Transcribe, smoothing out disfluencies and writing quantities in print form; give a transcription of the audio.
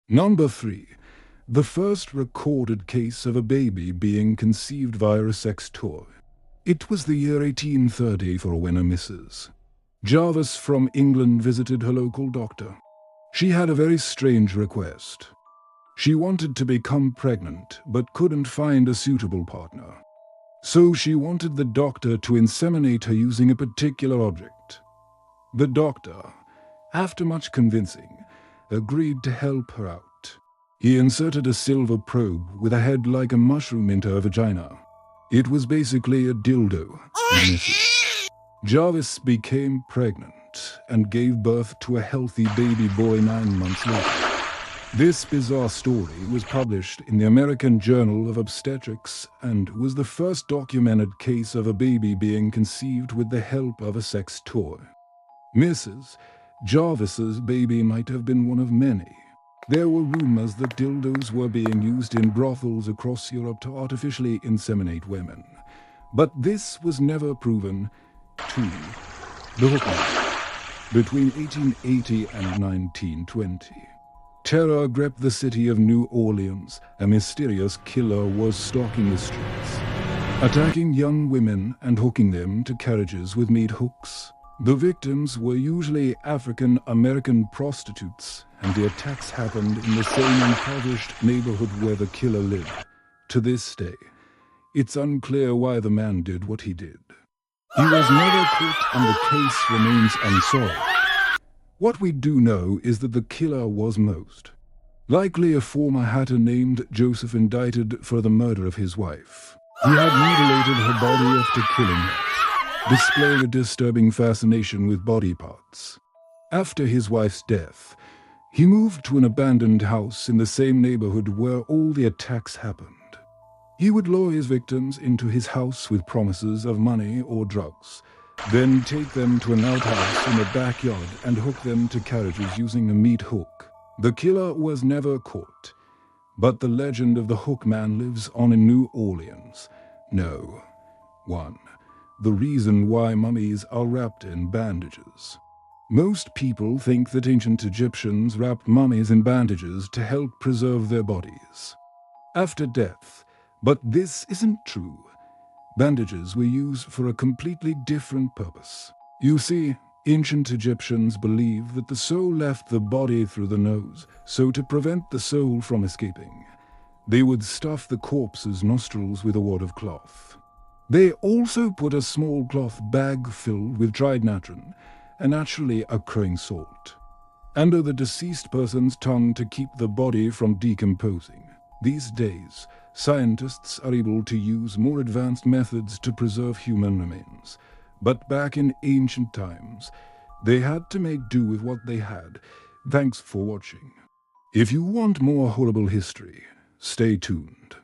Number 3. The first recorded case of a baby being conceived via a sex toy. It was the year 1830 for when a Mrs. Jarvis from England visited her local doctor. She had a very strange request. She wanted to become pregnant but couldn't find a suitable partner. So she wanted the doctor to inseminate her using a particular object. The doctor, after much convincing, agreed to help her out. He inserted a silver probe with a head like a mushroom into her vagina. It was basically a dildo. Mrs. Jarvis became pregnant and gave birth to a healthy baby boy 9 months later. This bizarre story was published in the American Journal of Obstetrics and was the first documented case of a baby being conceived with the help of a sex toy. Mrs. Jarvis's baby might have been one of many. There were rumors that dildos were being used in brothels across Europe to artificially inseminate women. But this was never proven. 2. The Hook Man. Between 1880 and 1920, terror gripped the city of New Orleans. A mysterious killer was stalking the streets, attacking young women and hooking them to carriages with meat hooks. The victims were usually African American prostitutes, and the attacks happened in the same impoverished neighborhood where the killer lived. To this day, it's unclear why the man did what he did. He was never caught and the case remains unsolved. What we do know is that the killer was most likely a former hatter named Joseph, indicted for the murder of his wife. He had mutilated her body after killing her, displaying a disturbing fascination with body parts. After his wife's death, he moved to an abandoned house in the same neighborhood where all the attacks happened. He would lure his victims into his house with promises of money or drugs, then take them to an outhouse in the backyard and hook them to carriages using a meat hook. The killer was never caught, but the legend of the Hook Man lives on in New Orleans. No. 1. The reason why mummies are wrapped in bandages. Most people think that ancient Egyptians wrapped mummies in bandages to help preserve their bodies after death, but this isn't true. Bandages were used for a completely different purpose. You see, ancient Egyptians believed that the soul left the body through the nose, so to prevent the soul from escaping, they would stuff the corpse's nostrils with a wad of cloth. They also put a small cloth bag filled with dried natron, a naturally occurring salt, under the deceased person's tongue to keep the body from decomposing. These days, scientists are able to use more advanced methods to preserve human remains. But back in ancient times, they had to make do with what they had. Thanks for watching. If you want more horrible history, stay tuned.